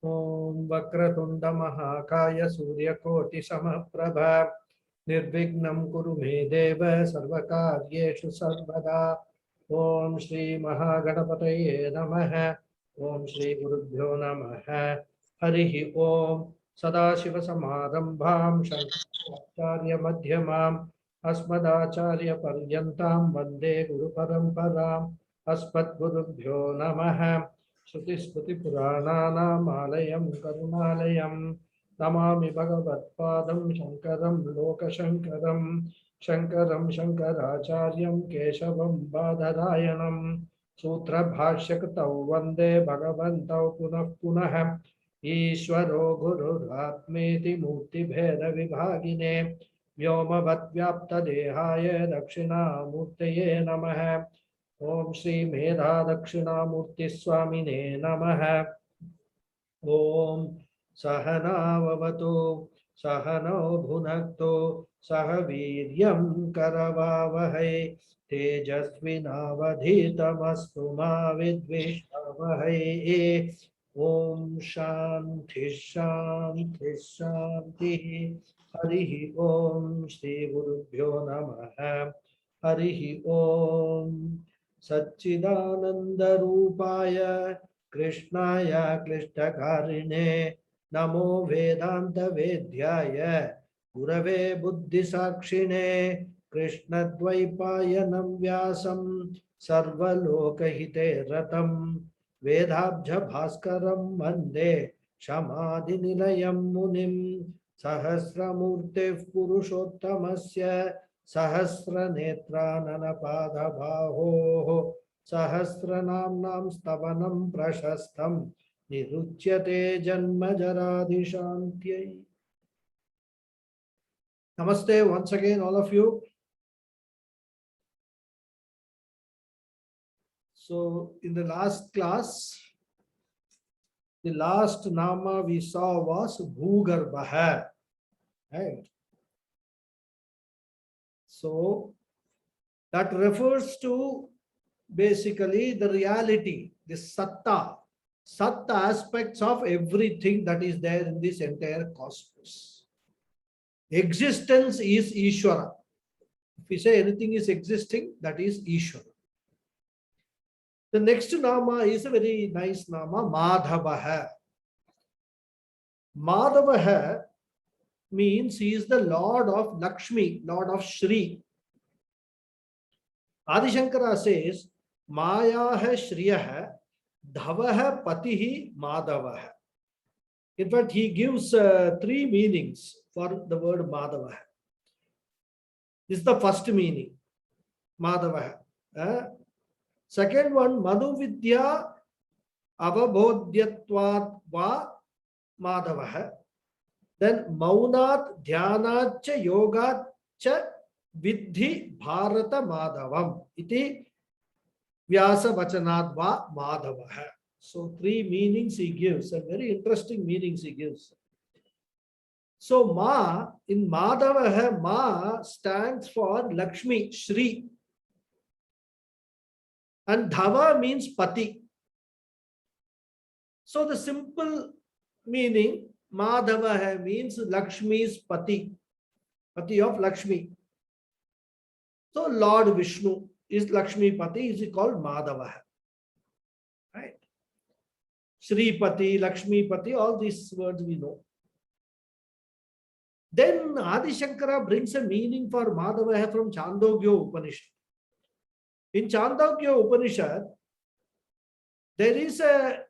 Om Vakratunda Mahakaya Suryakoti Samaprabha Nirvignam Kuru Me Deva Sarvakaryeshu Sarvada Om Shri Mahaganapataye Namaha Om Shri Gurubhyo Namaha Harihi Om Sadashiva Samadambham Shankaracharya Madhyamam Asmadacharya Paryantam Vande Guru Paramparam Asmat Gurubhyo Namaha Shruti Smriti Purananam Alayam Karunalayam Namami Bhagavatpadam Shankaram Lokashankaram Shankaram Shankaracharyam Keshavam Badharayanam Sutra Bhashyakatau Vande Bhagavantau Punah Punah Ishvaro Guru Atmeti Murti Bheda Vibhagine Vyomavad Vyapta Dehaya Dakshina Murtaye Namaha Om Shri Medha Dakshina Murti Swamine Namaha Om Sahana Vavatu Sahano Bhunakto Sahaviryam Karavavahai Tejasvinavadhitamastu ma vidvishlavahai Om Shanti Shanti Shanti Harihi Om Shri Gurubhyo Namaha Harihi Om Satchidananda Rupaya Krishnaya Klishtakarine Namo Vedanta Vedyaya Gurave Buddhisakshine Krishna Dvaipayanam Vyasam Sarvalokahite Ratam Vedabja Bhaskaram Vande Shamadhi Nilayam Munim Sahasramurte Purushottamasya Sahasranetrananapada Baho Sahasranamnam Stavanam Prashastam Niruchyate Janma Jaradhishantyai. Namaste once again, all of you. So, in the last class, the last nama we saw was Bhugarbha. Right? So, that refers to basically the reality, the satta aspects of everything that is there in this entire cosmos. Existence is Ishvara. If we say anything is existing, that is Ishvara. The next nama is a very nice nama, Madhavaha. Madhavaha means he is the Lord of Lakshmi, Lord of Shri. Adi Shankara says, Mayaha Shriyaha Dhavaha Patihi Madhavaha. In fact, he gives three meanings for the word Madhavaha. This is the first meaning, Madhavaha. Second one, Manu Vidya Avabodhyatvat Va Madhavaha. Then Maunat Dhyanat Cha Yogat Cha Vidhi Bharata Madhavam. Iti Vyasa Vachanad Va Madhavaha. So three meanings he gives, and very interesting meanings he gives. So Ma, in Madhavaha, Ma stands for Lakshmi, Shri. And Dhava means Pati. So the simple meaning, Madhavaha means Lakshmi's Pati, Pati of Lakshmi. So Lord Vishnu is Lakshmi Pati, is called Madhavaha. Right? Shri Pati, Lakshmi Pati, all these words we know. Then Adi Shankara brings a meaning for Madhavaha from Chandogya Upanishad. In Chandogya Upanishad, there is a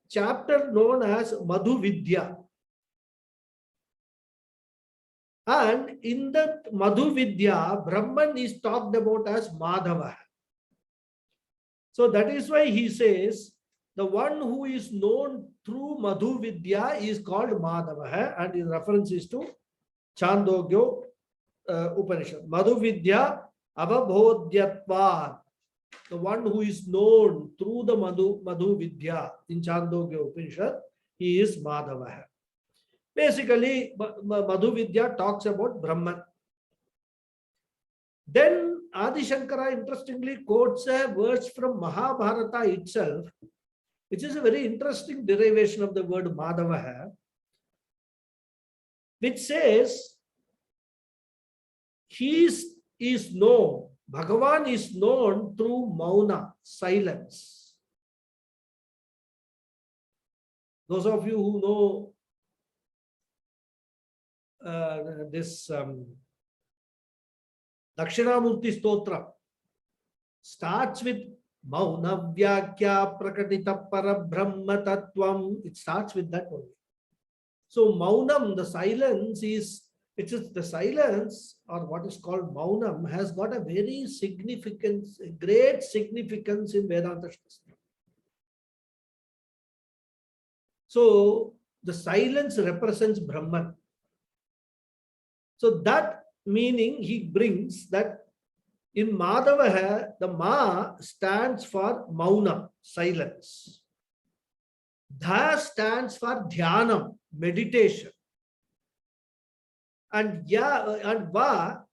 chapter known as Madhu Vidya. And in that Madhu Vidya, Brahman is talked about as Madhava. So that is why he says, the one who is known through Madhu Vidya is called Madhava, and his reference is to Chandogya Upanishad. Madhu Vidya Avabodhyatvat. The one who is known through the Madhu Vidya in Chandogya Upanishad, he is Madhava. Basically, Madhu Vidya talks about Brahman. Then Adi Shankara interestingly quotes a verse from Mahabharata itself, which is a very interesting derivation of the word Madhava, which says he is known, Bhagavan is known through mauna, silence. Those of you who know this Dakshinamurti Stotra starts with Mauna Vyakya Prakatita Parabrahma Tattvam. It starts with that only. So Maunam, the silence is, it is the silence, or what is called Maunam, has got a very significant, great significance in Vedanta Shastra. So the silence represents Brahman. So that meaning he brings, that in Madhava, the Ma stands for Mauna, silence. Dha stands for Dhyanam, meditation. And Va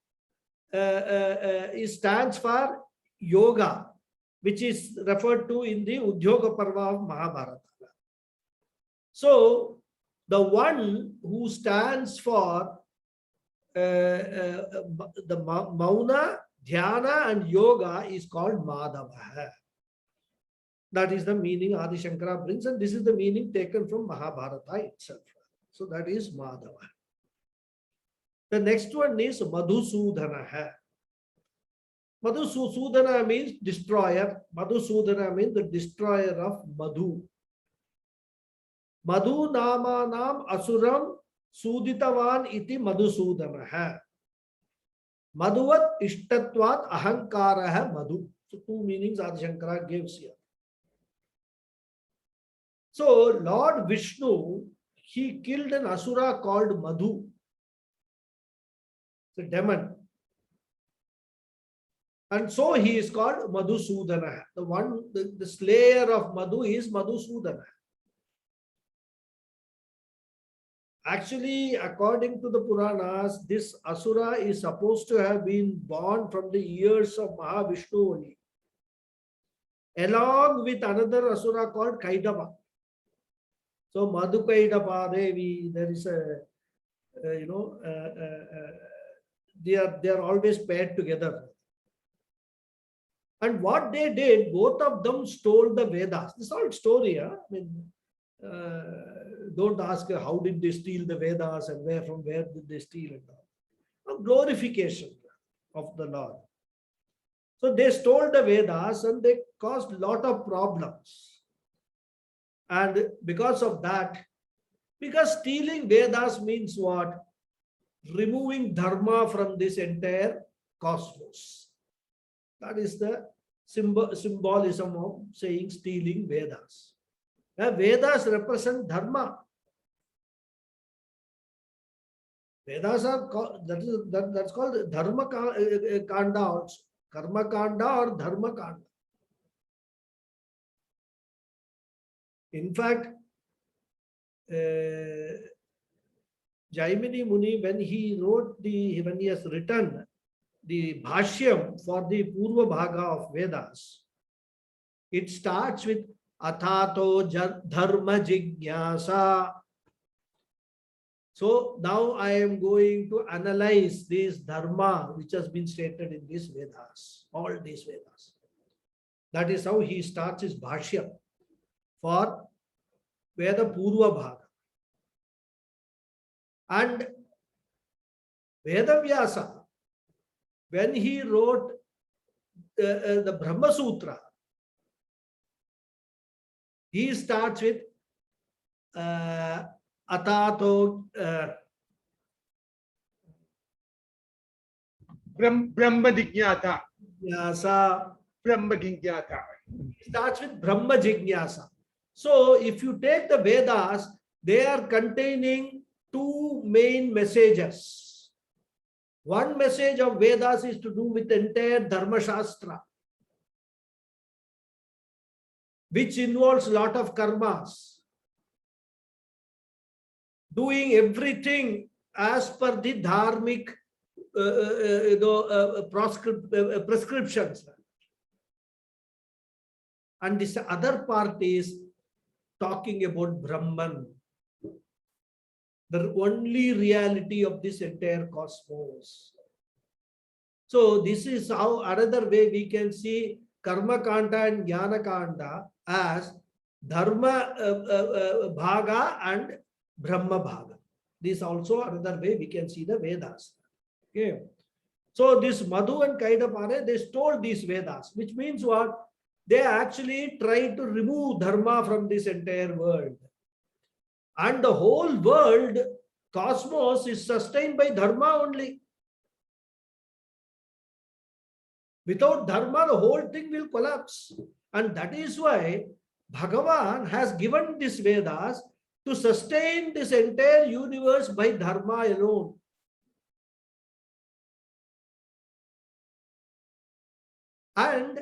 stands for Yoga, which is referred to in the Udyoga Parva of Mahabharata. So the one who stands for the Mauna, Dhyana and Yoga is called Madhava. That is the meaning Adi Shankara brings, and this is the meaning taken from Mahabharata itself. So that is Madhava. The next one is Madhusudana. Madhusudana means destroyer. Madhusudana means the destroyer of Madhu. Madhu namanam asuram suditavan iti Madhusudana. Madhuvat ishtatvat ahankaraha madhu. So two meanings Adi Shankara gives here. So Lord Vishnu, he killed an asura called Madhu, the demon. And so he is called Madhusudana. The one, the slayer of Madhu is Madhusudana. Actually, according to the Puranas, this asura is supposed to have been born from the ears of Mahavishnu only, along with another asura called Kaidava. So Madhu Kaidava Devi, there is a, they are always paired together. And what they did, both of them stole the Vedas. This is all story. I mean, don't ask how did they steal the Vedas and from where did they steal it. A glorification of the Lord. So they stole the Vedas and they caused a lot of problems. And because of that, because stealing Vedas means what? Removing dharma from this entire cosmos. That is the symbolism of saying stealing Vedas. Vedas represent dharma. Vedas are called, that's called dharma kanda also. Karma kanda or dharma kanda. In fact, Jaimini Muni, when he has written the Bhashyam for the Purva Bhaga of Vedas, it starts with Athato Dharma Jignasa. So now I am going to analyze this Dharma which has been stated in these Vedas, all these Vedas. That is how he starts his Bhashyam for Veda Purva Bhaga. And Vedavyasa, when he wrote the Brahma Sutra, he starts with Atato Brahma Jignata. Brahma Jignata. He starts with Brahma Jignasa. So if you take the Vedas, they are containing two main messages. One message of Vedas is to do with the entire Dharma Shastra, which involves a lot of karmas. Doing everything as per the dharmic prescriptions. And this other part is talking about Brahman, the only reality of this entire cosmos. So this is how another way we can see Karma Kanda and Jnana Kanda as Dharma Bhaga and Brahma Bhaga. This is also another way we can see the Vedas. Okay. So this Madhu and Kaidapare, they stole these Vedas, which means what? They actually try to remove Dharma from this entire world. And the whole world, cosmos, is sustained by Dharma only. Without Dharma, the whole thing will collapse. And that is why Bhagavan has given these Vedas to sustain this entire universe by Dharma alone. And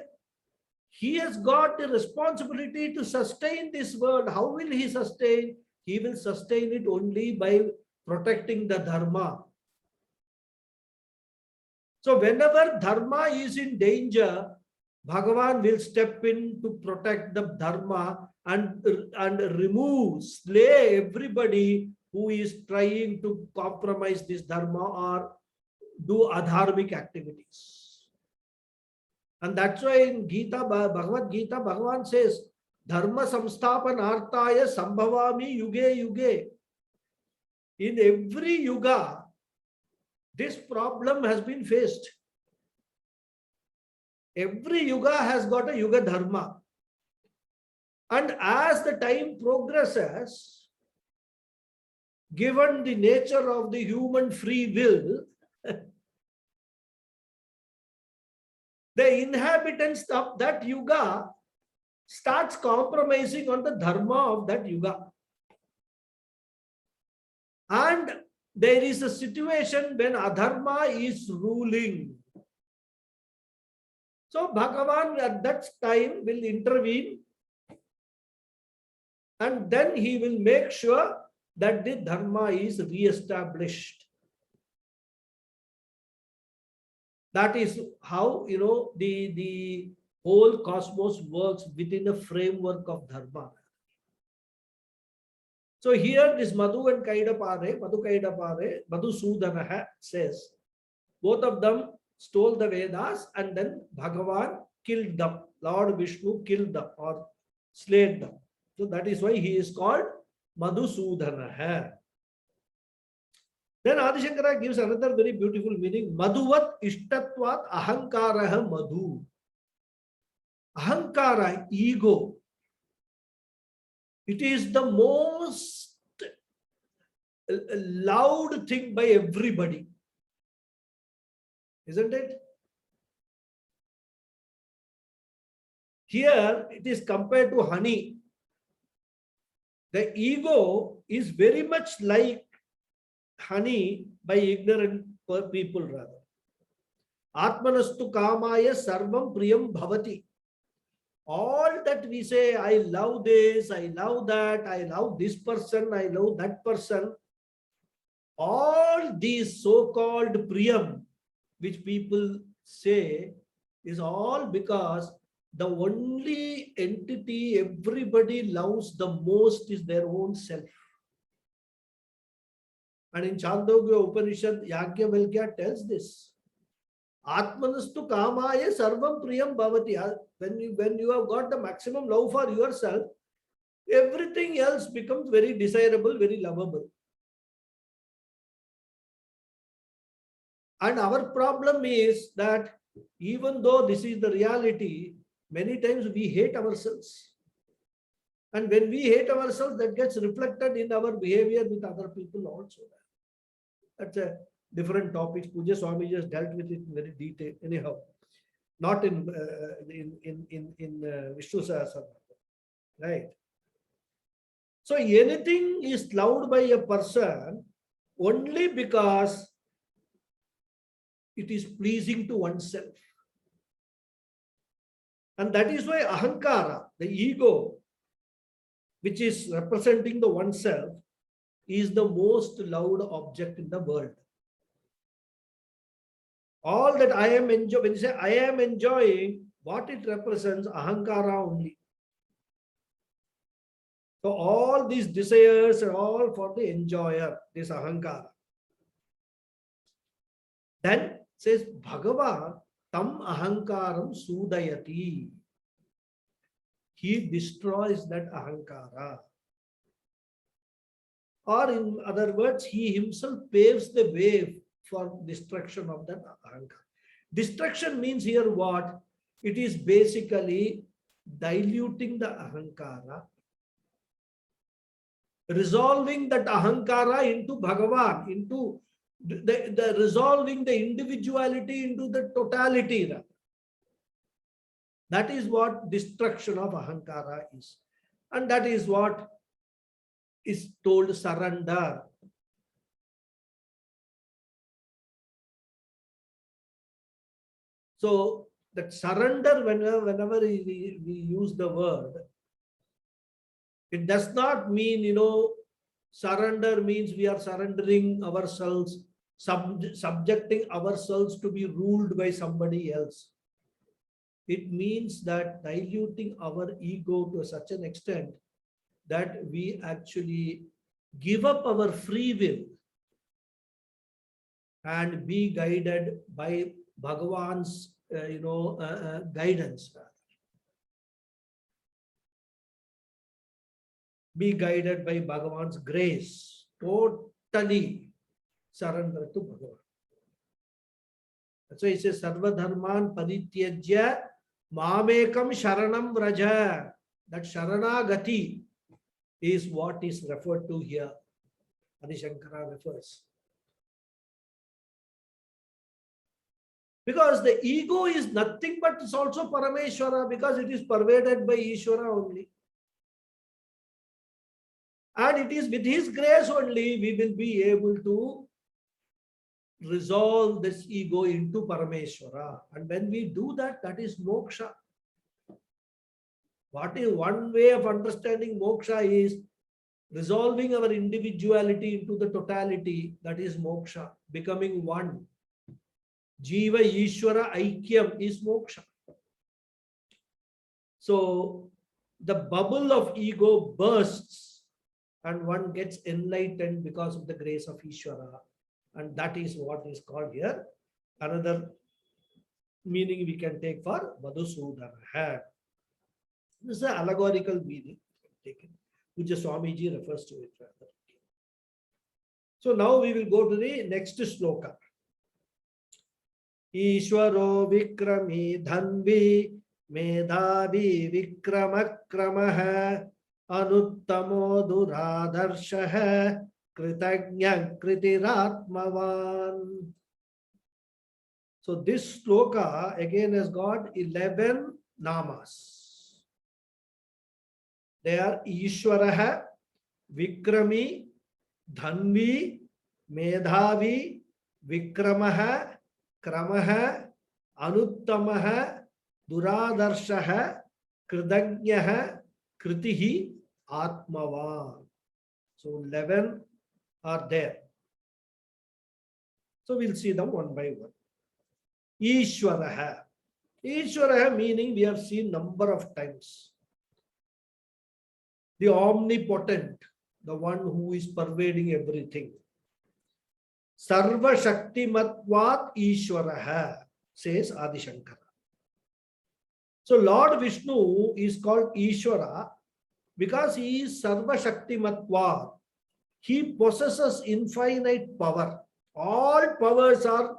he has got the responsibility to sustain this world. How will he sustain? He will sustain it only by protecting the Dharma. So whenever Dharma is in danger, Bhagavan will step in to protect the Dharma and remove, slay everybody who is trying to compromise this Dharma or do adharmic activities. And that's why in Gita, Bhagavad Gita, Bhagavan says, Dharma samsthapanarthaya sambhavami yuge yuge. In every yuga, this problem has been faced. Every yuga has got a yuga dharma. And as the time progresses, given the nature of the human free will, the inhabitants of that yuga starts compromising on the dharma of that yuga. And there is a situation when adharma is ruling. So Bhagavan at that time will intervene, and then he will make sure that the dharma is re-established. That is how, the whole cosmos works within a framework of dharma. So here this Madhu and Kaidapare, Madhusudana says, both of them stole the Vedas and then Bhagavan killed them. Lord Vishnu killed them or slayed them. So that is why he is called Madhusudana. Then Adi Shankara gives another very beautiful meaning. Madhuvat ishtatvat ahankaraha madhu. Ahankara, ego. It is the most loud thing by everybody. Isn't it? Here it is compared to honey. The ego is very much like honey by ignorant people rather. Atmanastu kamaya sarvam priyam bhavati. All that we say, I love this, I love that, I love this person, I love that person. All these so-called priyam, which people say, is all because the only entity everybody loves the most is their own self. And in Chandogya Upanishad, Yajnavalkya tells this. Atmanastu kamaya sarvam priyam bhavati. When you have got the maximum love for yourself, everything else becomes very desirable, very lovable. And our problem is that even though this is the reality, many times we hate ourselves. And when we hate ourselves, that gets reflected in our behavior with other people also. That's a different topic. Puja Swami just dealt with it in very detail. Anyhow, not in Vishnu Sahasranamam, right? So anything is loved by a person only because it is pleasing to oneself. And that is why ahankara, the ego, which is representing the oneself, is the most loved object in the world. All that I am enjoying, when you say I am enjoying, what it represents, ahankara only. So all these desires are all for the enjoyer, this ahankara. Then says Bhagavan tam ahankaram sudayati. He destroys that ahankara. Or in other words, he himself paves the way for destruction of that ahankara. Destruction means here what? It is basically diluting the ahankara, resolving that ahankara into Bhagavan, into the resolving the individuality into the totality. That is what destruction of ahankara is. And that is what is told surrender. So that surrender, whenever we use the word, it does not mean, surrender means we are surrendering ourselves, subjecting ourselves to be ruled by somebody else. It means that diluting our ego to such an extent that we actually give up our free will and be guided by Bhagavan's, guidance. Be guided by Bhagavan's grace. Totally surrender to Bhagavan. That's why it says, Sarva Dharman Parityajya Mamekam Sharanam Vraja. That Sharanagati is what is referred to here. Adi Shankara refers. Because the ego is nothing but it's also Parameshwara, because it is pervaded by Ishvara only. And it is with his grace only we will be able to resolve this ego into Parameshwara. And when we do that, that is moksha. What is one way of understanding moksha is resolving our individuality into the totality. That is moksha, becoming one. Jiva Ishvara Aikyam is moksha. So the bubble of ego bursts and one gets enlightened because of the grace of Ishvara. And that is what is called here. Another meaning we can take for Madhusudana. This is an allegorical meaning taken, which Swamiji refers to it. So now we will go to the next sloka. Ishwaro Vikrami Dhanvi Medhavi Vikramakramaha Anuttamo Duradarshaha Kritagnya Kritiratmavan. So this sloka again has got 11 namas. They are Ishwaraha, Vikrami, Dhanvi, Medhavi, Vikramaha, Kramaha, Anuttamaha, Duradarshaha, Kridagnaha, Kritihi, Atmavan. So 11 are there. So we'll see them one by one. Ishwaraha. Ishwaraha meaning we have seen number of times. The omnipotent, the one who is pervading everything. Sarva Shaktimatvat Ishwaraha, says Adi Shankara. So Lord Vishnu is called Ishwara because he is Sarva Shaktimatvat. He possesses infinite power. All powers are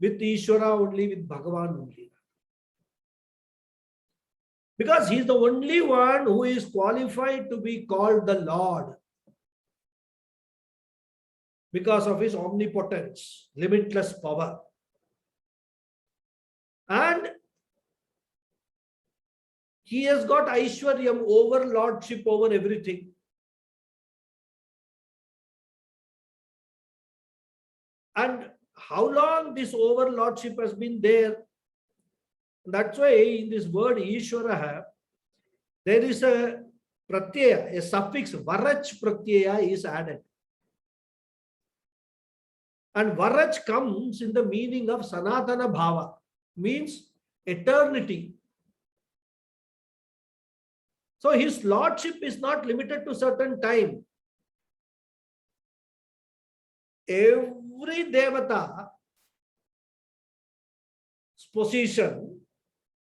with Ishwara only, with Bhagavan only. Because he is the only one who is qualified to be called the Lord. Because of his omnipotence, limitless power. And he has got Aishwaryam, overlordship over everything. And how long this overlordship has been there? That's why in this word Ishwaraha, there is a pratyaya, a suffix, varach pratyaya is added. And varach comes in the meaning of Sanatana Bhava, means eternity. So his lordship is not limited to certain time. Every devata position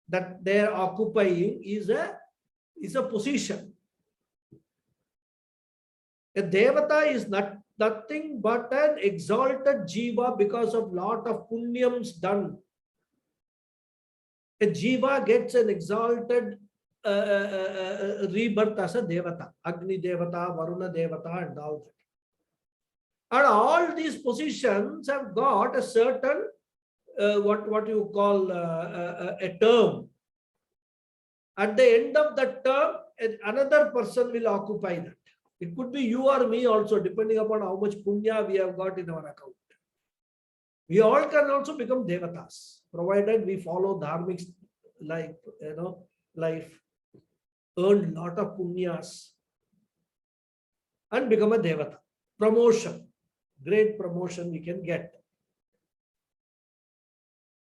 that they are occupying is a position. A devata is nothing but an exalted jiva because of lot of punyams done. A jiva gets an exalted rebirth as a devata, Agni devata, Varuna devata, and all that. And all these positions have got a certain what you call a term. At the end of that term, another person will occupy that. It could be you or me also, depending upon how much punya we have got in our account. We all can also become devatas, provided we follow dharmic life, earn lot of punyas, and become a devata. Promotion, great promotion we can get.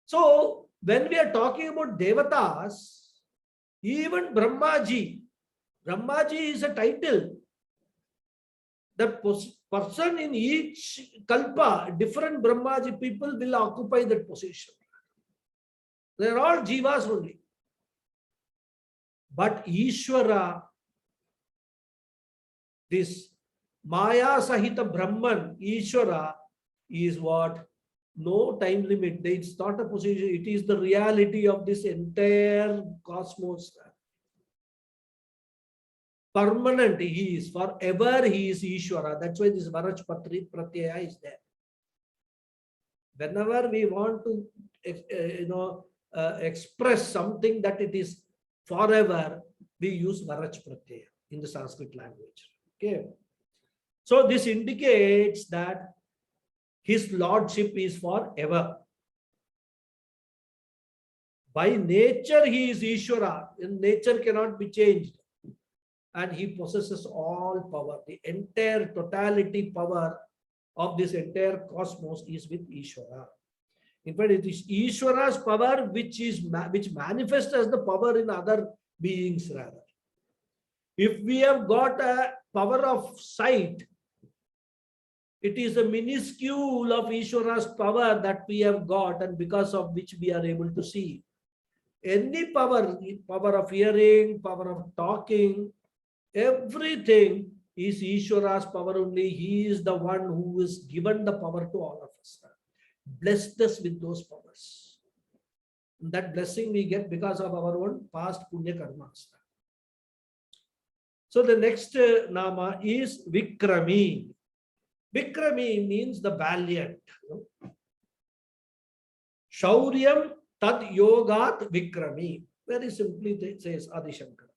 So when we are talking about devatas, even Brahmaji is a title. The person in each kalpa, different Brahmaji people will occupy that position. They are all jivas only. But Ishvara, this Maya Sahita Brahman, Ishvara, is what? No time limit. It's not a position. It is the reality of this entire cosmos. Permanent he is. Forever he is Ishvara. That's why this Varaj Pratyaya is there. Whenever we want to express something that it is forever, we use Varaj Pratyaya in the Sanskrit language. Okay. So this indicates that his lordship is forever. By nature, he is Ishvara. Nature cannot be changed. And he possesses all power. The entire totality power of this entire cosmos is with Ishvara. In fact, it is Ishvara's power which manifests as the power in other beings rather. If we have got a power of sight, it is a minuscule of Ishvara's power that we have got, and because of which we are able to see. Any power of hearing, power of talking, everything is Ishvara's power only. He is the one who is given the power to all of us. Blessed us with those powers. That blessing we get because of our own past punya karmas. So the next nama is Vikrami. Vikrami means the valiant. Shauryam tad yogat Vikrami. Very simply it says Adi Shankara.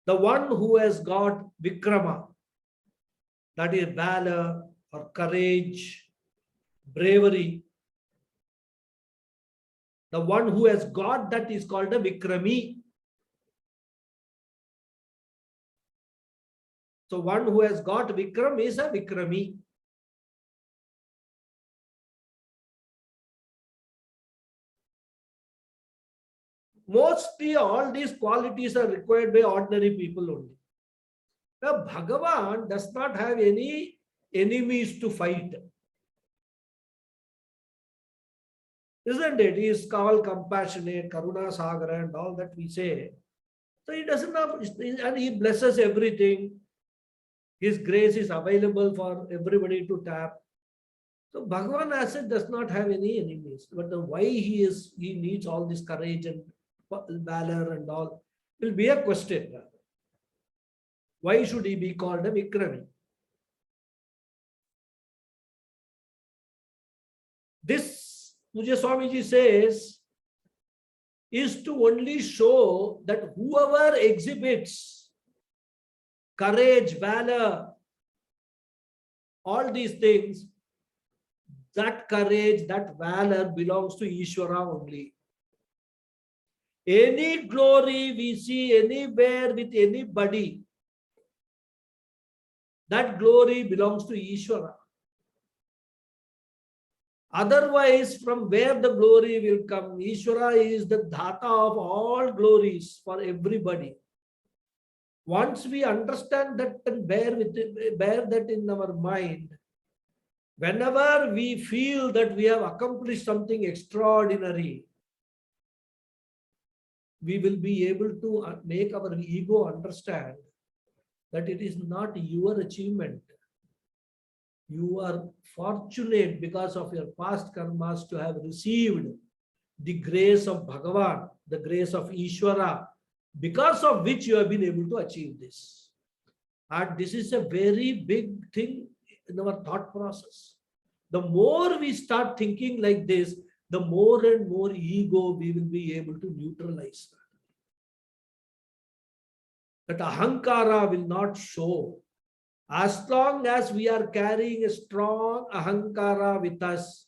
The one who has got Vikrama, that is valor or courage, bravery. The one who has got that is called a Vikrami. So one who has got Vikram is a Vikrami. Mostly all these qualities are required by ordinary people only. Now Bhagavan does not have any enemies to fight. Isn't it? He is called compassionate, Karuna Sagara and all that we say. So he doesn't have, and he blesses everything. His grace is available for everybody to tap. So Bhagavan as it does not have any enemies. But the why he needs all this courage and valor and all will be a question. Why should he be called a Vikrami? This, Pujya Swamiji says, is to only show that whoever exhibits courage, valor, all these things, that courage, that valor belongs to Ishvara only. Any glory we see anywhere with anybody, that glory belongs to Ishvara. Otherwise, from where the glory will come? Ishvara is the dhata of all glories for everybody. Once we understand that and bear that in our mind, whenever we feel that we have accomplished something extraordinary, we will be able to make our ego understand that it is not your achievement. You are fortunate because of your past karmas to have received the grace of Bhagavan, the grace of Ishvara, because of which you have been able to achieve this. And this is a very big thing in our thought process. The more we start thinking like this, the more and more ego we will be able to neutralize. That ahankara will not show. As long as we are carrying a strong ahankara with us,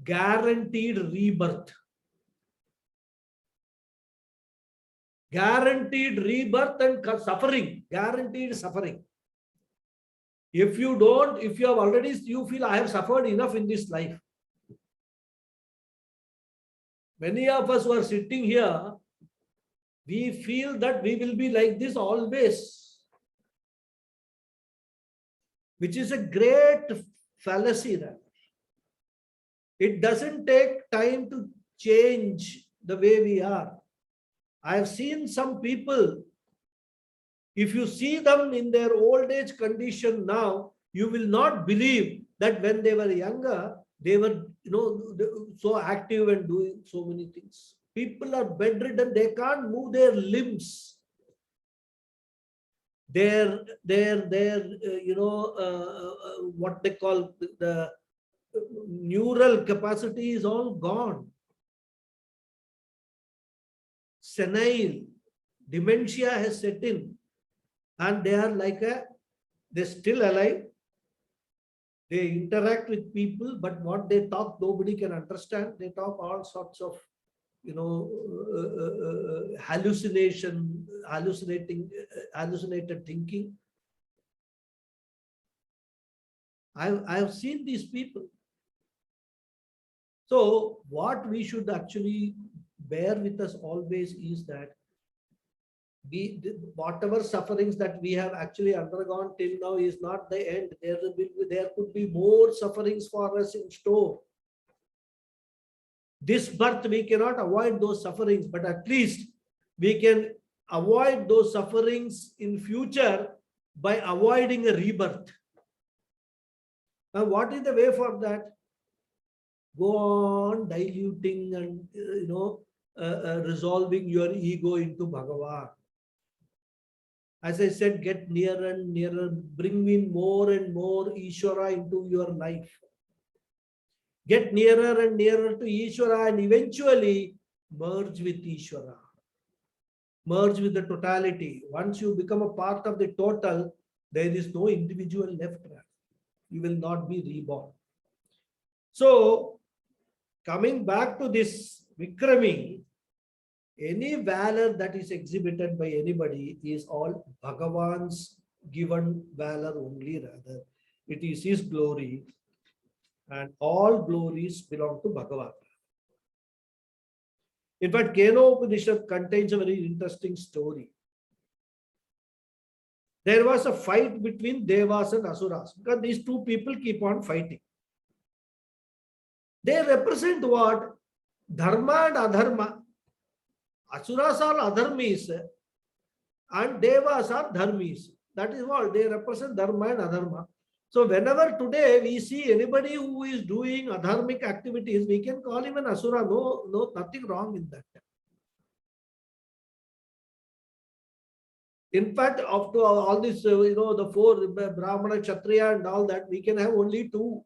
guaranteed rebirth. Guaranteed rebirth and suffering. Guaranteed suffering. If you have already, you feel I have suffered enough in this life. Many of us who are sitting here, we feel that we will be like this always, which is a great fallacy. That it doesn't take time to change the way we are. I have seen some people, if you see them in their old age condition now, you will not believe that when they were younger, they were so active and doing so many things. People are bedridden, they can't move their limbs. Their what they call the neural capacity is all gone. Senile, dementia has set in, and they are they're still alive. They interact with people, but what they talk, nobody can understand. They talk all sorts of, hallucinated thinking. I have seen these people. So what we should actually bear with us always is that whatever sufferings that we have actually undergone till now is not the end. There could be more sufferings for us in store. This birth, we cannot avoid those sufferings, but at least we can avoid those sufferings in future by avoiding a rebirth. Now, what is the way for that? Go on diluting and resolving your ego into Bhagavan. As I said, get nearer and nearer, bring in more and more Ishvara into your life. Get nearer and nearer to Ishvara and eventually merge with Ishvara. Merge with the totality. Once you become a part of the total, there is no individual left. You will not be reborn. So, coming back to this Vikrami, any valor that is exhibited by anybody is all Bhagavan's given valor only, rather. It is his glory, and all glories belong to Bhagavan. In fact, Keno Upanishad contains a very interesting story. There was a fight between Devas and Asuras because these two people keep on fighting. They represent what? Dharma and Adharma. Asuras are Adharmis and Devas are Dharmis. That is what they represent, Dharma and Adharma. So whenever today we see anybody who is doing adharmic activities, we can call him an Asura. No, nothing wrong in that. In fact, after all this, the four Brahmana, Kshatriya and all that, we can have only two.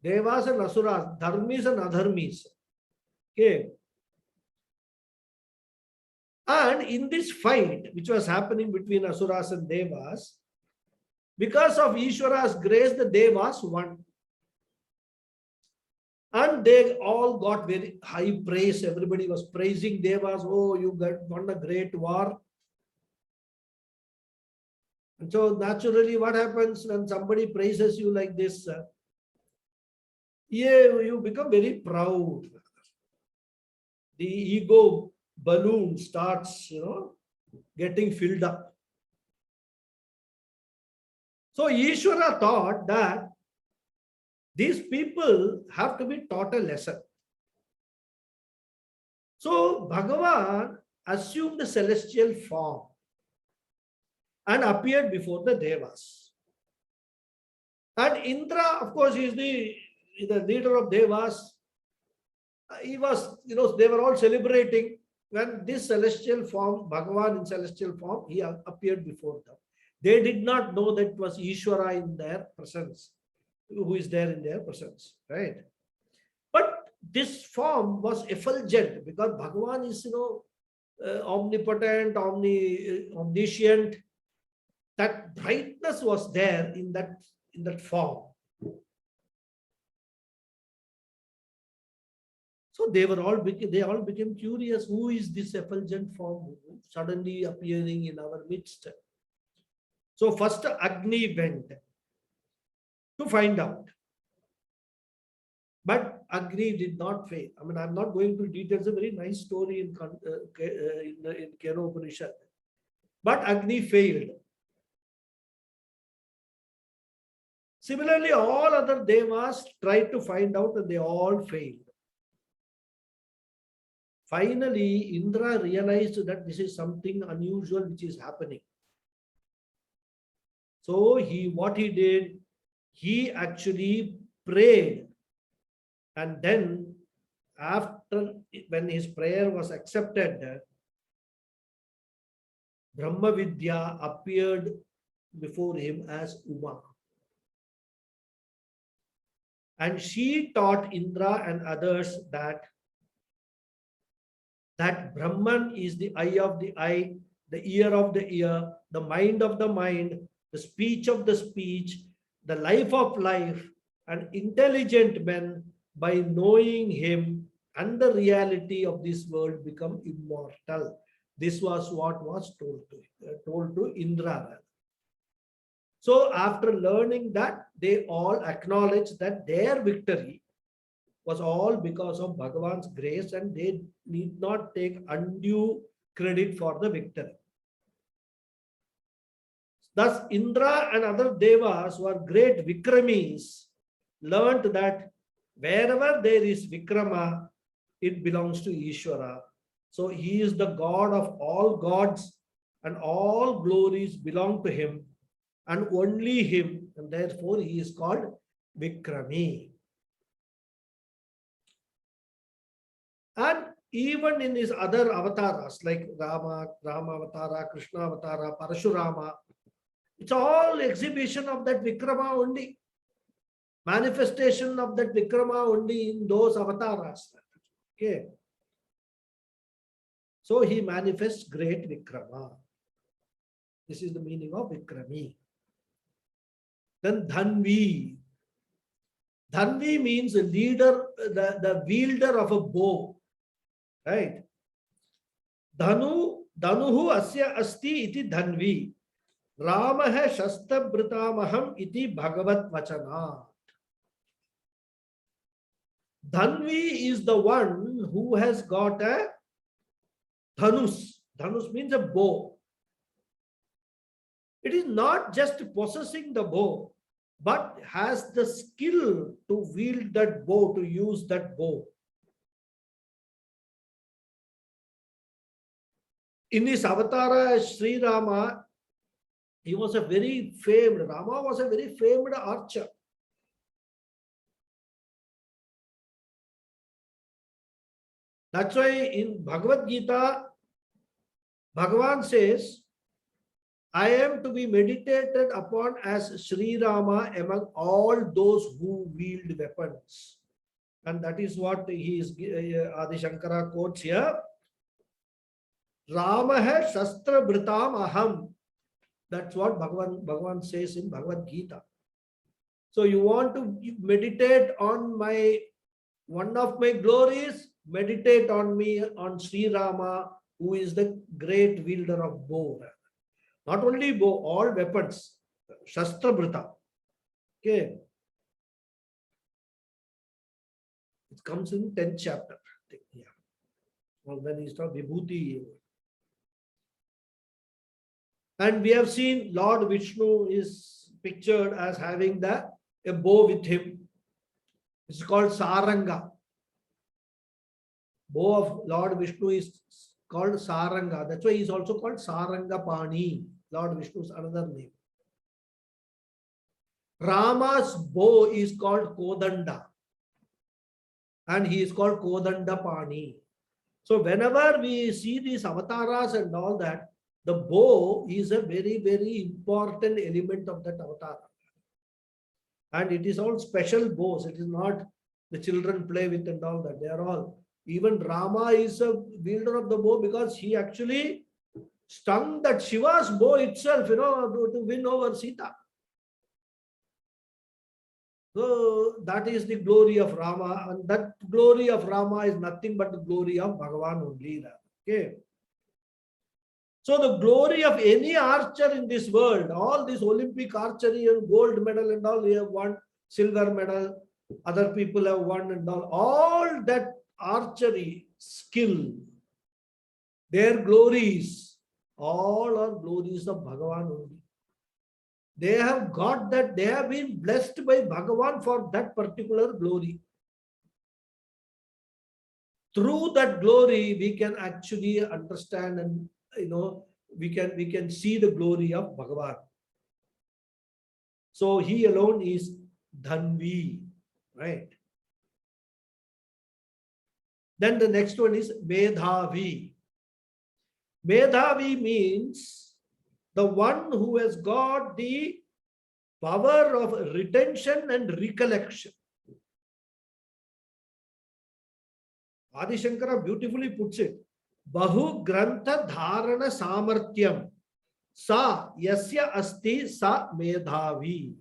Devas and Asuras, Dharmis and Adharmis. Okay. And in this fight, which was happening between Asuras and Devas, because of Ishvara's grace, the Devas won. And they all got very high praise. Everybody was praising Devas. Oh, you won a great war. And so naturally, what happens when somebody praises you like this? You become very proud. The ego balloon starts, getting filled up. So Ishvara thought that these people have to be taught a lesson. So Bhagavan assumed the celestial form and appeared before the Devas. And Indra, of course, is the leader of Devas. He was, they were all celebrating when this celestial form, Bhagavan in celestial form, he appeared before them. They did not know that it was Ishvara in their presence, who is there in their presence, right? But this form was effulgent because Bhagavan is, omnipotent, omniscient. That brightness was there in that form. So they all became curious. Who is this effulgent form suddenly appearing in our midst? So first Agni went to find out. But Agni did not fail. I mean, I'm not going to details. A very nice story in Kena Upanishad. But Agni failed. Similarly, all other devas tried to find out and they all failed. Finally, Indra realized that this is something unusual which is happening. So what he did, he actually prayed. And then after, when his prayer was accepted, Brahma Vidya appeared before him as Uma. And she taught Indra and others that Brahman is the eye of the eye, the ear of the ear, the mind of the mind, the speech of the speech, the life of life, and intelligent men, by knowing him and the reality of this world, become immortal. This was what was told to Indra. So after learning that, they all acknowledged that their victory was all because of Bhagavan's grace and they need not take undue credit for the victory. Thus, Indra and other devas who are great Vikramis learned that wherever there is Vikrama, it belongs to Ishvara. So he is the God of all gods and all glories belong to him and only him, and therefore he is called Vikrami. And even in his other avatars like Rama Avatara, Krishna Avatara, Parashurama, it's all exhibition of that Vikrama only. Manifestation of that Vikrama only in those avatars. Okay. So he manifests great Vikrama. This is the meaning of Vikrami. Then Dhanvi. Dhanvi means a leader, the wielder of a bow. Right? Dhanuhu asya asti iti dhanvi. Ramah shastra britamaham iti bhagavat vachana. Dhanvi is the one who has got a dhanus. Dhanus means a bow. It is not just possessing the bow, but has the skill to wield that bow, to use that bow. In his avatar, Sri Rama, he was a very famed, Rama was a very famed archer. That's why in Bhagavad Gita, Bhagavan says, I am to be meditated upon as Sri Rama among all those who wield weapons. And that is what Adi Shankara quotes here. Rama hai shastra britam aham. That's what Bhagavan says in Bhagavad Gita. So you want to meditate on one of my glories, meditate on me, on Sri Rama, who is the great wielder of bow. Not only bow, all weapons. Shastra brita. Okay. It comes in 10th chapter. Yeah. Well, when he's talking Vibhuti. And we have seen Lord Vishnu is pictured as having a bow with him. It's called Saranga. Bow of Lord Vishnu is called Saranga. That's why he is also called Saranga Pani. Lord Vishnu's another name. Rama's bow is called Kodanda. And he is called Kodanda Pani. So whenever we see these avatars and all that, the bow is a very, very important element of that avatar. And it is all special bows. It is not the children play with and all that. They are all. Even Rama is a wielder of the bow because he actually stung that Shiva's bow itself, to win over Sita. So that is the glory of Rama. And that glory of Rama is nothing but the glory of Bhagavan only. Okay. So the glory of any archer in this world, all this Olympic archery and gold medal and all, we have won, silver medal, other people have won and all that archery skill, their glories, all are glories of Bhagavan only. They have got that, they have been blessed by Bhagavan for that particular glory. Through that glory, we can actually understand and we can see the glory of Bhagavan. So he alone is Dhanvi, right? Then the next one is Medhavi. Medhavi means the one who has got the power of retention and recollection. Adi Shankara beautifully puts it. Bahu grantha dharana samartyam sa yasya asti sa medhavi.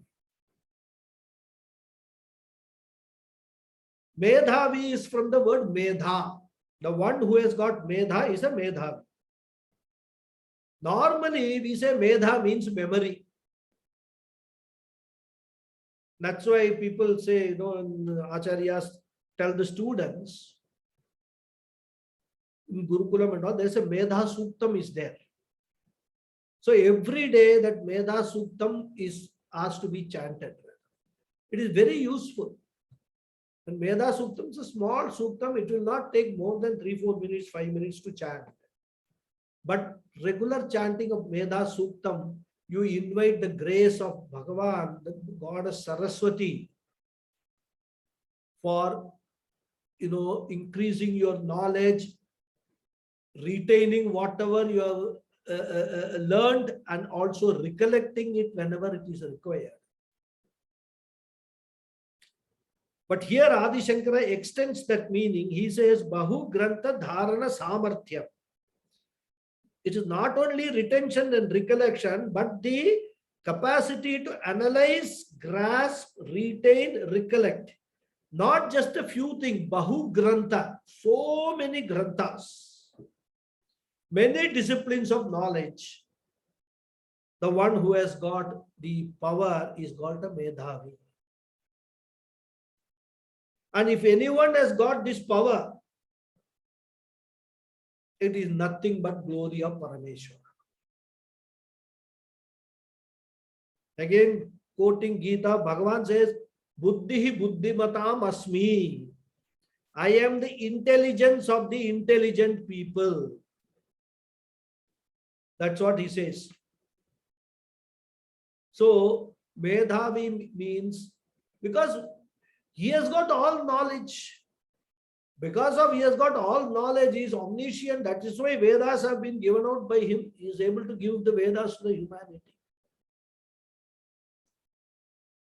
Medhavi is from the word Medha. The one who has got Medha is a Medhavi. Normally we say Medha means memory. That's why people say, Acharyas tell the students in Gurukulam and all, there's a Medha Suktam is there. So every day that Medha Suktam is asked to be chanted. It is very useful. And Medha Suktam is a small Suktam. It will not take more than 3-4 minutes, 5 minutes to chant. But regular chanting of Medha Suktam, you invite the grace of Bhagavan, the goddess Saraswati, for increasing your knowledge, retaining whatever you have learned, and also recollecting it whenever it is required. But here Adi Shankara extends that meaning. He says Bahu Grantha Dharana Samarthyam. It is not only retention and recollection, but the capacity to analyze, grasp, retain, recollect. Not just a few things. Bahu Grantha. So many Granthas. Many disciplines of knowledge. The one who has got the power is called a Medhavi. And if anyone has got this power, it is nothing but glory of Parameshwara. Again, quoting Gita, Bhagavan says, Buddhihi buddhimatam asmi. I am the intelligence of the intelligent people. That's what he says. So, Medhavi means, because he has got all knowledge. Because of he has got all knowledge, he is omniscient. That is why Vedas have been given out by him. He is able to give the Vedas to the humanity.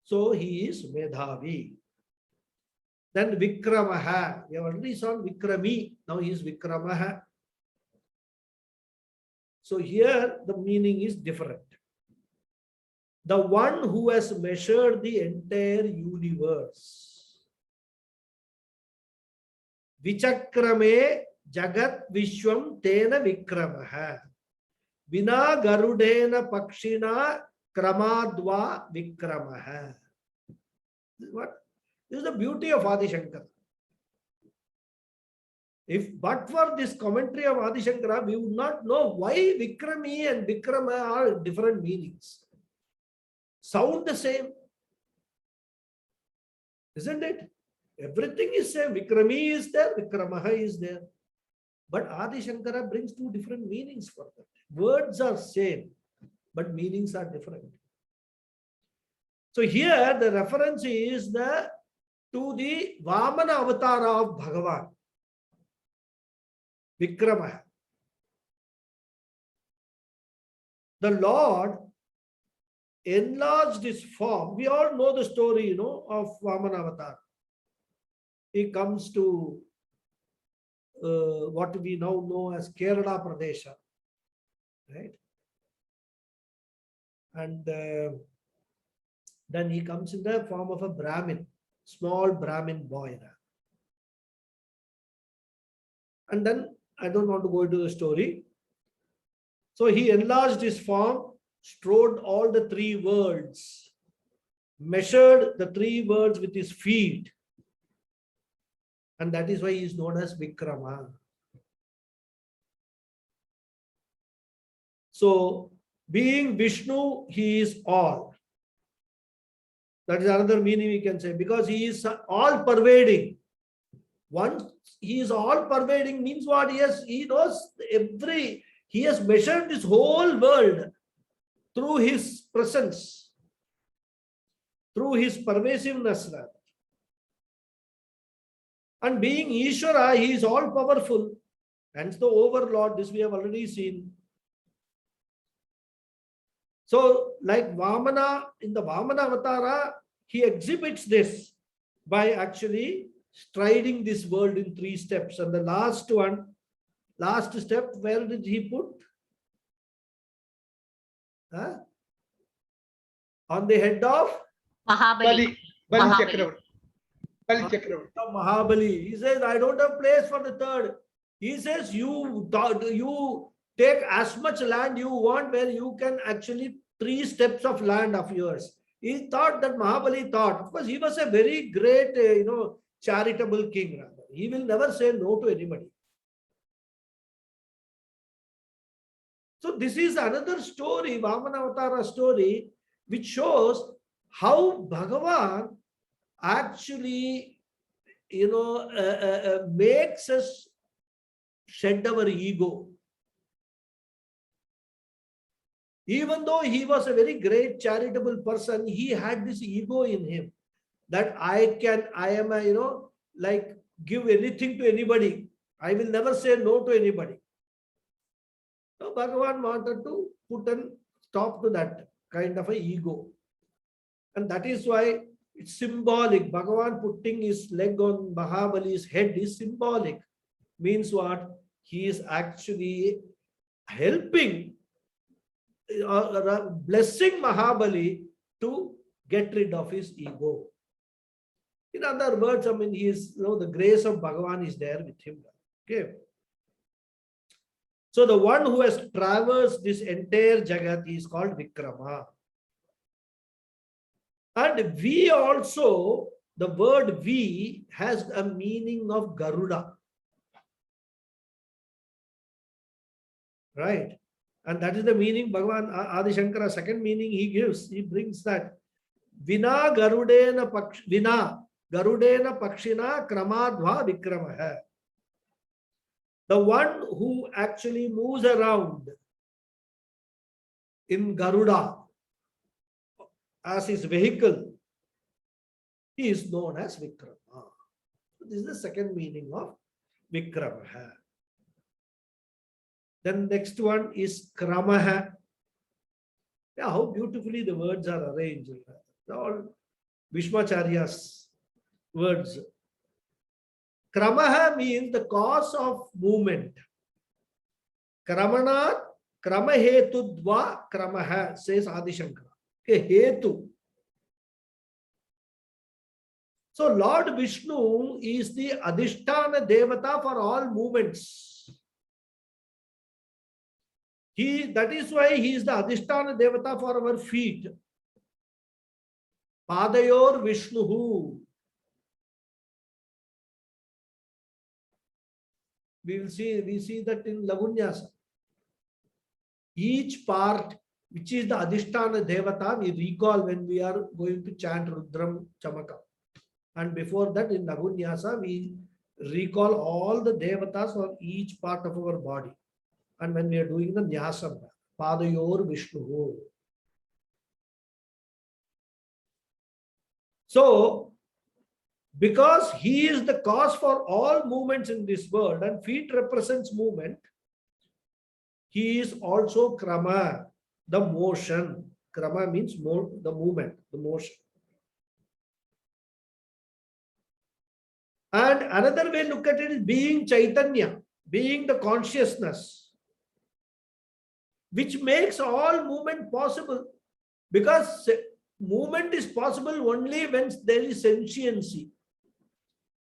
So he is Medhavi. Then Vikramaha. We have already saw Vikrami. Now he is Vikramaha. So here the meaning is different. The one who has measured the entire universe. Vichakrame Jagat Vishwam Tena Vikramaha. Vina Garudena Pakshina Kramadva Vikramaha. This is what? This is the beauty of Adi Shankara. But for this commentary of Adi Shankara, we would not know why Vikrami and Vikrama are different meanings. Sound the same, isn't it? Everything is same. Vikrami is there, Vikramaha is there. But Adi Shankara brings two different meanings for that. Words are same, but meanings are different. So here the reference is to the Vamana Avatara of Bhagavan, Vikrama. The Lord enlarged his form. We all know the story, of Vamana Avatar. He comes to what we now know as Kerala Pradesha, right? And then he comes in the form of a Brahmin, small Brahmin boy. And then I don't want to go into the story. So he enlarged his form, strode all the three worlds, measured the three worlds with his feet. And that is why he is known as Vikrama. So, being Vishnu, he is all. That is another meaning we can say, because he is all pervading. Once he is all pervading means what? He knows he has measured this whole world through his presence, through his pervasiveness. And being Ishvara, he is all powerful. Hence the overlord, this we have already seen. So, like Vamana, in the Vamana Avatara, he exhibits this by actually striding this world in 3 steps. And the last step, where did he put? On the head of Bali Chakravarti. Mahabali. He says, I don't have place for the third. He says, you take as much land you want, where you can actually 3 steps of land of yours. He thought that Mahabali thought, because he was a very great, charitable king. Rather. He will never say no to anybody. So this is another story, Vamana Avatara story, which shows how Bhagavan actually, makes us shed our ego. Even though he was a very great charitable person, he had this ego in him that I am give anything to anybody. I will never say no to anybody. So Bhagavan wanted to put a stop to that kind of a ego. And that is why it's symbolic. Bhagavan putting his leg on Mahabali's head is symbolic. Means what? He is actually helping, blessing Mahabali to get rid of his ego. In other words, he is, the grace of Bhagavan is there with him. Okay. So the one who has traversed this entire Jagat is called Vikrama. And we also, the word we has a meaning of Garuda. Right? And that is the meaning Bhagavan Adi Shankara, second meaning he gives. He brings that Vina Garudena Pakshina Kramadva Vikramaha. The one who actually moves around in Garuda as his vehicle, he is known as Vikrama. This is the second meaning of Vikramaha. Then next one is Kramaha. Yeah, how beautifully the words are arranged. All Vishwacharya's words. Kramaha means the cause of movement. Kramanat Kramahetudva Kramaha, says Adi Shankara. Okay, Hetu. So Lord Vishnu is the Adhisthana Devata for all movements. That is why he is the Adhisthana Devata for our feet. Padayor Vishnuhu. we see that in Lagunyasa. Each part, which is the Adhisthana Devata, we recall when we are going to chant Rudram Chamaka. And before that, in Lagunyasa, we recall all the Devatas for each part of our body. And when we are doing the Nyasam, Padayor Vishnu. So, because he is the cause for all movements in this world, and feet represents movement, he is also Krama, the motion. Krama means the movement, the motion. And another way to look at it is being Chaitanya, being the consciousness, which makes all movement possible, because movement is possible only when there is sentiency.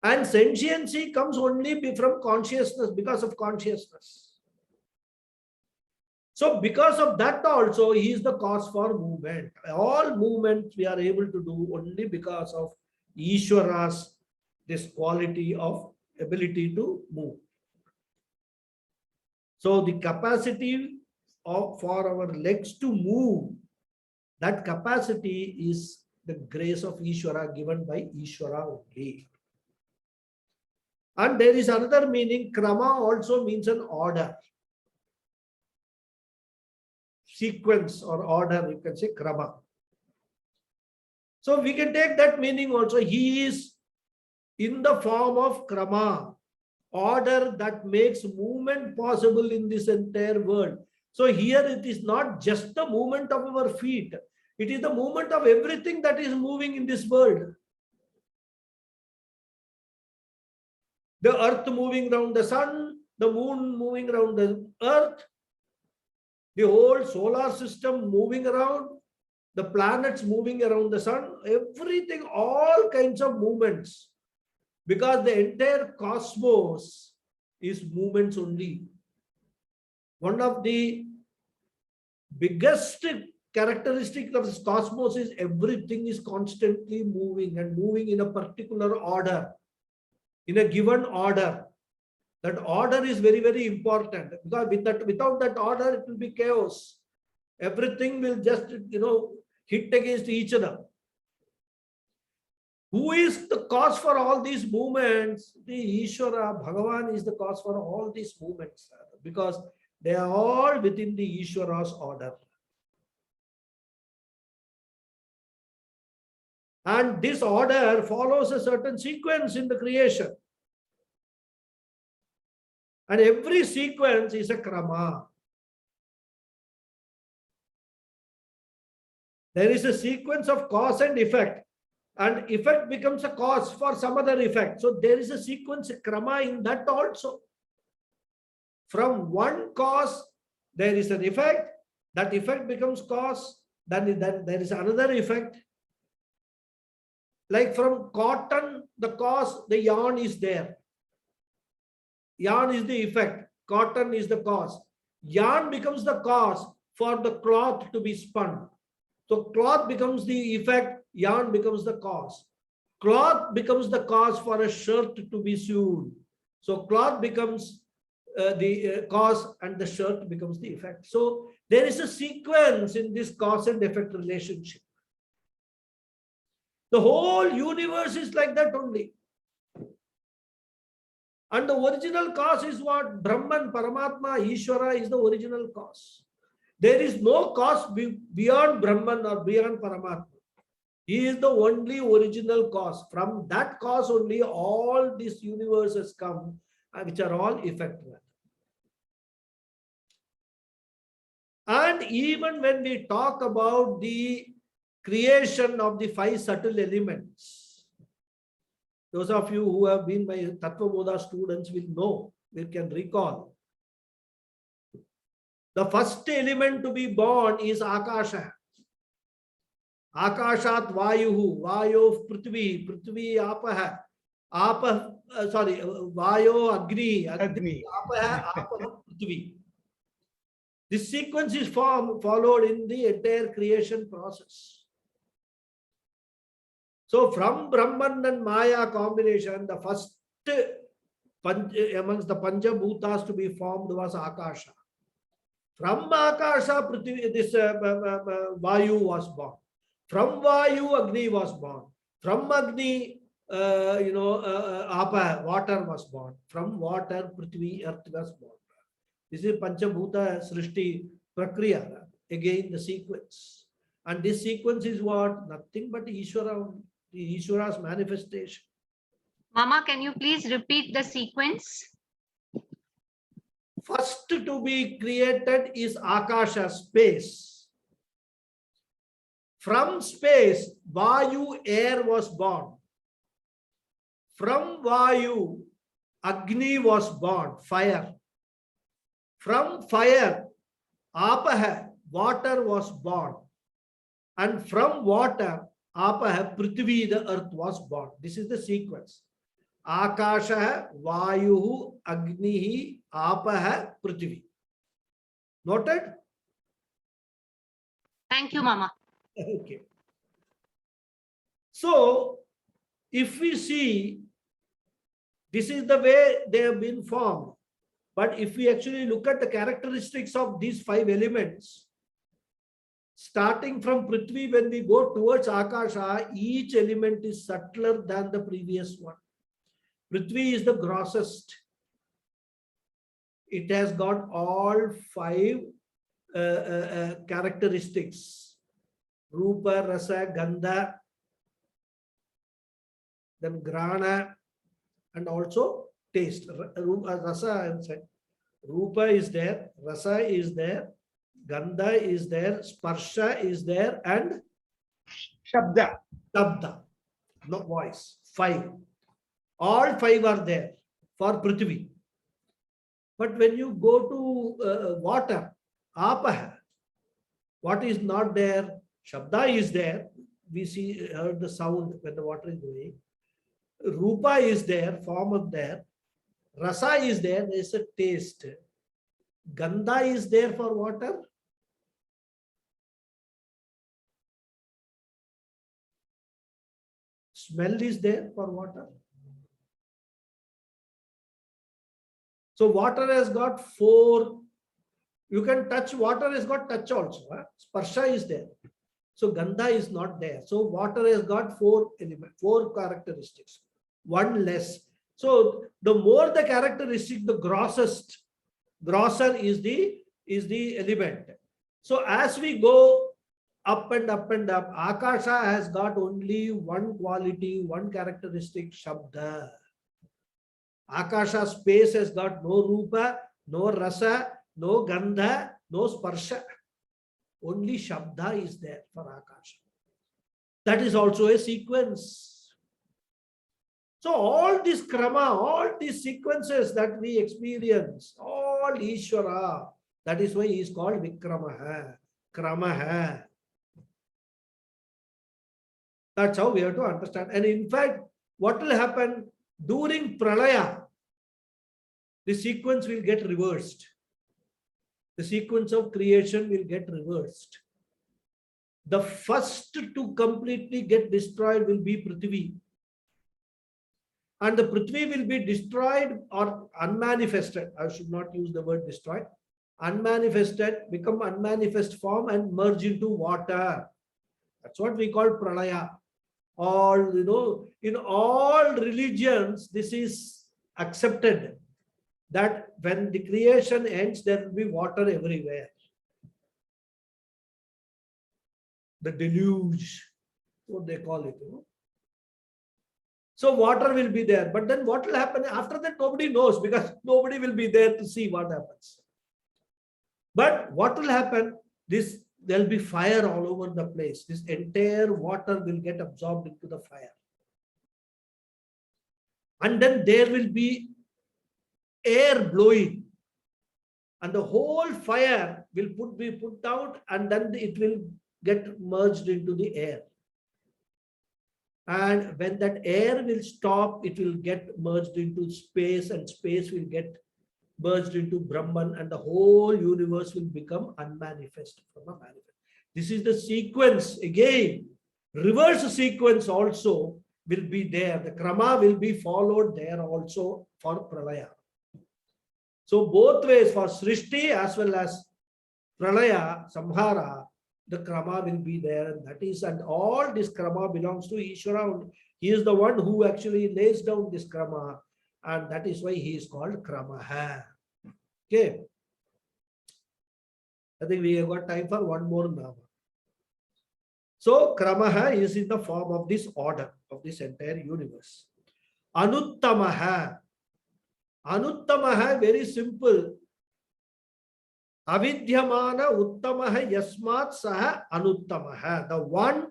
And sentiency comes only from consciousness, because of consciousness. So because of that also, he is the cause for movement. All movements we are able to do only because of Ishwara's this quality of ability to move. So the capacity for our legs to move, that capacity is the grace of Ishwara, given by Ishwara only. And there is another meaning. Krama also means an order, sequence or order, you can say Krama. So we can take that meaning also. He is in the form of Krama, order that makes movement possible in this entire world. So here it is not just the movement of our feet, it is the movement of everything that is moving in this world. The earth moving around the sun, the moon moving around the earth, the whole solar system moving around, the planets moving around the sun, everything, all kinds of movements. Because the entire cosmos is movements only. One of the biggest characteristics of this cosmos is everything is constantly moving, and moving in a particular order, in a given order. That order is very, very important, because without that order, it will be chaos. Everything will just, hit against each other. Who is the cause for all these movements? The Ishvara, Bhagavan is the cause for all these movements, because they are all within the Ishvara's order. And this order follows a certain sequence in the creation. And every sequence is a krama. There is a sequence of cause and effect. And effect becomes a cause for some other effect. So there is a sequence, a krama in that also. From one cause, there is an effect. That effect becomes cause. Then there is another effect. Like from cotton, the cause, the yarn is there. Yarn is the effect. Cotton is the cause. Yarn becomes the cause for the cloth to be spun. So cloth becomes the effect. Yarn becomes the cause. Cloth becomes the cause for a shirt to be sewn. So cloth becomes the cause, and the shirt becomes the effect. So there is a sequence in this cause and effect relationship. The whole universe is like that only. And the original cause is what? Brahman, Paramatma, Ishvara is the original cause. There is no cause beyond Brahman or beyond Paramatma. He is the only original cause. From that cause only all this universe has come, which are all effective. And even when we talk about the creation of the 5 subtle elements, those of you who have been my Tattva Bodha students will know, we can recall. The first element to be born is Akasha. Akashat Vayuhu, Vayo Prithvi, Prithvi Apaha, Vayo Agni, Agni Apaha, Apaha Prithvi. This sequence is followed in the entire creation process. So from Brahman and Maya combination, the first amongst the Panchabhutas to be formed was Akasha. From Akasha, Prithvi, this Vayu was born. From Vayu, Agni was born. From Agni, Apa, water was born. From water, Prithvi, earth was born. This is Panchabhuta Srishti Prakriya. Again, the sequence. And this sequence is what? Nothing but Ishvara's manifestation. Mama, can you please repeat the sequence? First to be created is Akasha, space. From space, Vayu, air was born. From Vayu, Agni was born, fire. From fire, Apaha, water was born. And from water, Apaha, Prithvi, the earth was born. This is the sequence. Akasha, Vayuhu, Agnihi, Apaha, Prithvi. Noted? Thank you, Mama. Okay. So, if we see, this is the way they have been formed. But if we actually look at the characteristics of these 5 elements, starting from Prithvi, when we go towards Akasha, each element is subtler than the previous one. Prithvi is the grossest. It has got all 5 characteristics. Rupa, Rasa, Gandha, then Grana, and also taste. Rasa, I said. Rupa is there, Rasa is there, Gandha is there, Sparsha is there, and Shabda. Shabda, no voice. 5. All 5 are there for Prithvi. But when you go to water, Apaha, what is not there? Shabda is there. We heard the sound when the water is going. Rupa is there, form of there. Rasa is there, there is a taste. Gandha is there for water. Smell is there for water. So water has got 4. You can touch, water has got touch also. Sparsha is there. So Gandha is not there. So water has got 4 elements, 4 characteristics. 1 less. So the more the characteristic, the grosser is the element. So as we go up and up and up, Akasha has got only 1 quality, 1 characteristic, Shabda. Akasha space has got no Rupa, no Rasa, no Gandha, no Sparsha. Only Shabda is there for Akasha. That is also a sequence. So all this krama, all these sequences that we experience, all Ishvara, that is why he is called Vikramaha, Kramaha. That's how we have to understand. And in fact, what will happen during Pralaya, the sequence will get reversed. The sequence of creation will get reversed. The first to completely get destroyed will be Prithvi. And the Prithvi will be destroyed or unmanifested. I should not use the word destroyed. Unmanifested, become unmanifest form and merge into water. That's what we call Pralaya. All, in all religions, this is accepted. That when the creation ends, there will be water everywhere. The deluge, what they call it. So water will be there. But then what will happen after that? Nobody knows, because nobody will be there to see what happens. But what will happen? There will be fire all over the place. This entire water will get absorbed into the fire. And then there will be air blowing. And the whole fire will be put out, and then it will get merged into the air. And when that air will stop, it will get merged into space, and space will get merged into Brahman, and the whole universe will become unmanifest from a manifest. This is the sequence again, reverse sequence also. will be there. The krama will be followed there also for pralaya. So both ways, for Srishti as well as pralaya, samhara, the krama will be there. And that is, and all this krama belongs to Ishvara. He is the one who actually lays down this krama. And that is why he is called Kramaha. Okay. I think we have got time for one more nama. So Kramaha is in the form of this order of this entire universe. Anuttamaha. Anuttamaha, very simple. Avidyamana uttamaha yasmat saha anuttamaha. The one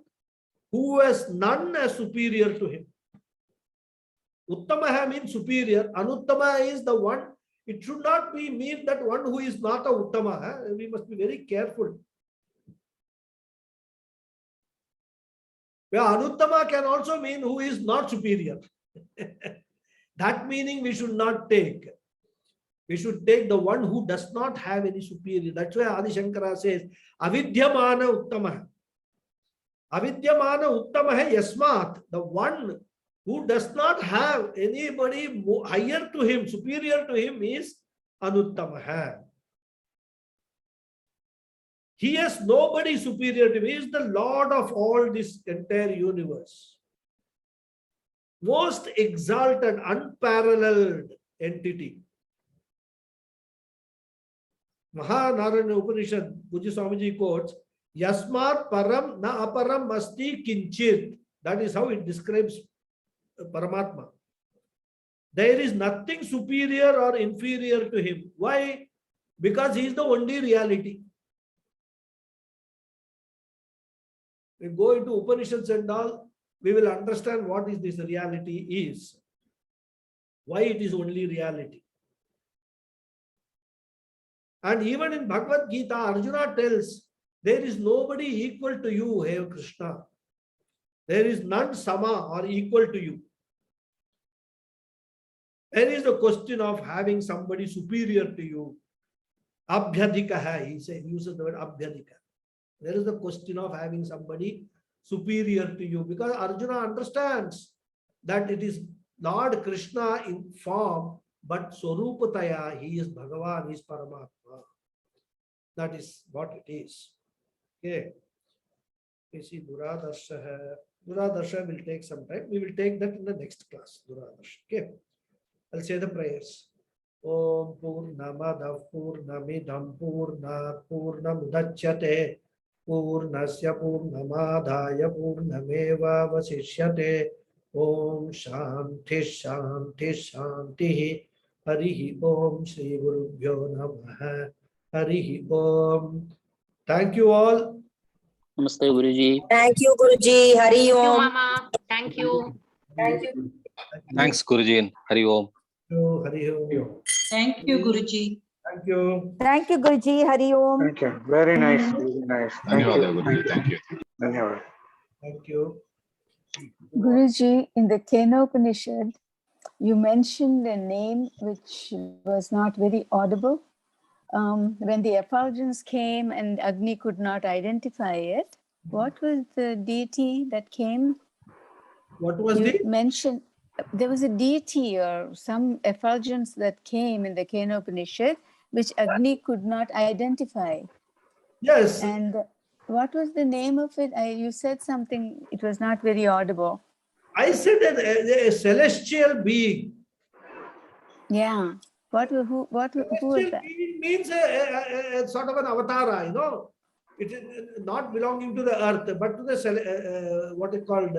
who has none as superior to him. Uttamaha means superior. Anuttama is the one. It should not be mean that one who is not a uttama. We must be very careful. Well, anuttama can also mean who is not superior. That meaning we should not take. We should take the one who does not have any superior. That's why Adi Shankara says, Avidyamana uttama. Avidyamana uttama yasmat. The one who does not have anybody higher to him, superior to him, is anuttamaha. He has nobody superior to him. He is the Lord of all this entire universe. Most exalted, unparalleled entity. Mahanarayana Upanishad, Puji Swamiji quotes, Yasmat param na aparam asti kinchit. That is how it describes Paramatma. There is nothing superior or inferior to him. Why? Because he is the only reality. We go into Upanishads and all, we will understand what is this reality is. Why it is only reality. And even in Bhagavad Gita, Arjuna tells, there is nobody equal to you, hey Krishna. There is none sama or equal to you. There is the question of having somebody superior to you. Abhyadhika, he said, uses the word abhyadhika. There is the question of having somebody superior to you, because Arjuna understands that it is Lord Krishna in form, but Swarupataya, he is Bhagavan, he is Paramatma. That is what it is. Okay. You see, Duradarsha will take some time. We will take that in the next class. Duradarsha. Okay. I'll say the prayers. Om Purnamadav Purnamidam Purnat Purnamudachyate Purnasya Purnamadaya Purnameva Vasishyate Om Shanti Shanti Shanti Harihi Om Shri Gurubhyo Namaha Harihi Om. Thank you all. Namaste Guruji. Thank you, Guruji. Hari Thank you, Om. Mama. Thank you. Thank you. Thanks, Guruji. Hari Om. Hari Om. Thank you, Guruji. Thank you. Thank you, Guruji. Hari Om. Thank you. Very nice. Very nice. Thank you. Thank you. Dhanyawad. Thank you. Guruji, in the Kenopanishad, you mentioned a name which was not very audible. When the effulgence came and Agni could not identify it, what was the deity that came? What was You the? mentioned there was a deity or some effulgence that came in the Kenopanishad, which Agni could not identify. Yes. And what was the name of it? You said something, it was not very audible. I said that a celestial being. Yeah. Who was Celestial that? being means a sort of an avatara, you know. It is not belonging to the earth, but to the what is called.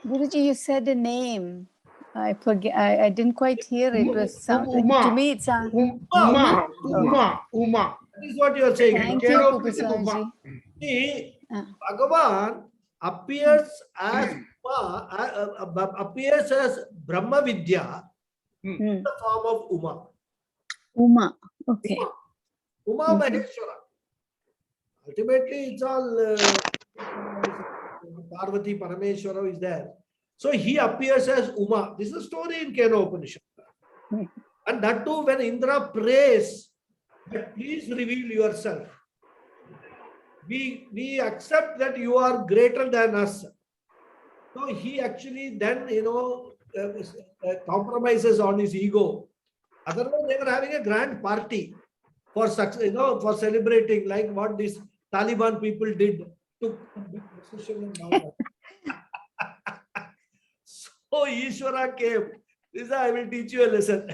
Guruji, you said a name. I forget. I didn't quite hear it. It was something. Uma. To me, it sounded. Uma. Okay. Uma. That is what you are saying. Thank you, Pupusaji. See, Bhagavan appears as appears as Brahma Vidya in the form of Uma. Uma. Okay. Uma Maheshwara. Ultimately, it's all Parvati Parameshwara is there. So he appears as Uma. This is a story in Kena Upanishad. And that too, when Indra prays, that please reveal yourself. we accept that you are greater than us. So he actually then, compromises on his ego. Otherwise, they were having a grand party for success, for celebrating, like what these Taliban people did. Took a big procession and all that. So Ishvara came. This I will teach you a lesson.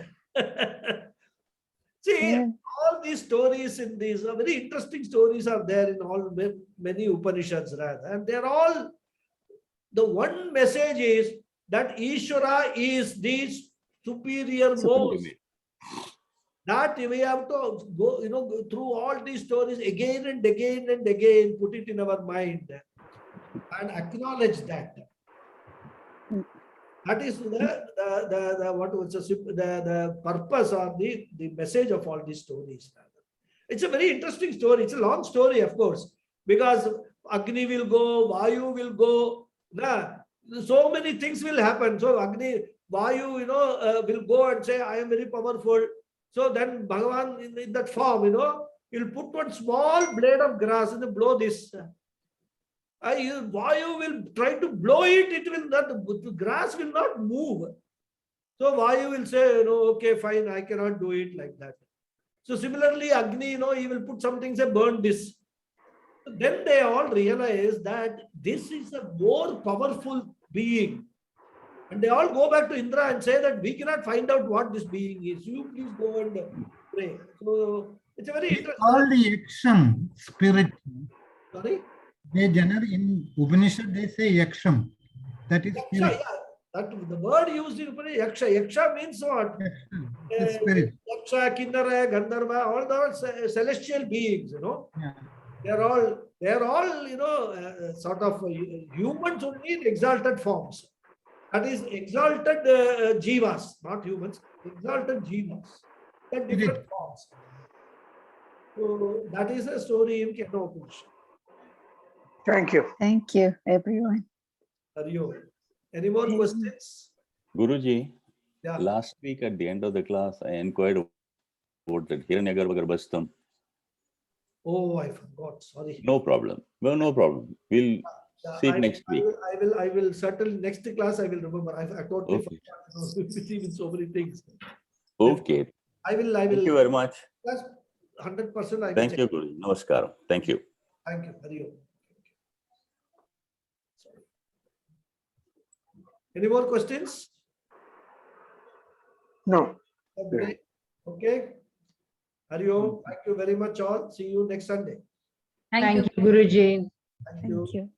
See, Yeah. all these stories in these are very interesting stories are there in all many Upanishads, rather, and they're all, the one message is that Ishvara is the superior most. That we have to go, go through all these stories again and again and again, put it in our mind and acknowledge that. That is the what was the purpose or the message of all these stories. It's a very interesting story. It's a long story, of course, because Agni will go, Vayu will go. So many things will happen. So Agni, Vayu, will go and say, I am very powerful. So then Bhagavan in that form, he'll put one small blade of grass and blow this. Vayu will try to blow it, it will not, the grass will not move. So Vayu will say, okay, fine, I cannot do it like that. So similarly, Agni, he will put something, say, burn this. Then they all realize that this is a more powerful being. And they all go back to Indra and say that we cannot find out what this being is. You please go and pray. So it's a very interesting. All the yaksham spirit. Sorry? They generally in Upanishad they say yaksham. That is Yaksha, spirit. yeah. That the word used in Upanishad, Yaksha. Yaksha means what? Yaksham, the spirit. Yaksha, Kinnara, Gandharva, all those celestial beings, Yeah. They're all, sort of humans only in exalted forms. That is exalted jivas, not humans, exalted jivas. They're different forms. So that is a story in Kena Upanishad. Thank you. Thank you, everyone. Hari Om. Any more questions? Guruji, Yeah. last week at the end of the class, I inquired about that Hiranyagarbha Bastam. Oh, I forgot. Sorry. No problem. Well, no problem. We'll see it next week. I will certainly next class I will remember. I totally Okay. forgot. Busy with so many things. Okay. I will. Thank you very much. 100% I will. Thank check. you, Guruji. Namaskaram. Thank you. Thank you. Hari Om. Sorry. Any more questions? No. Okay. Okay. Hari Om. Thank you very much all. See you next Sunday. Thank you, Guruji. Thank you. Thank you.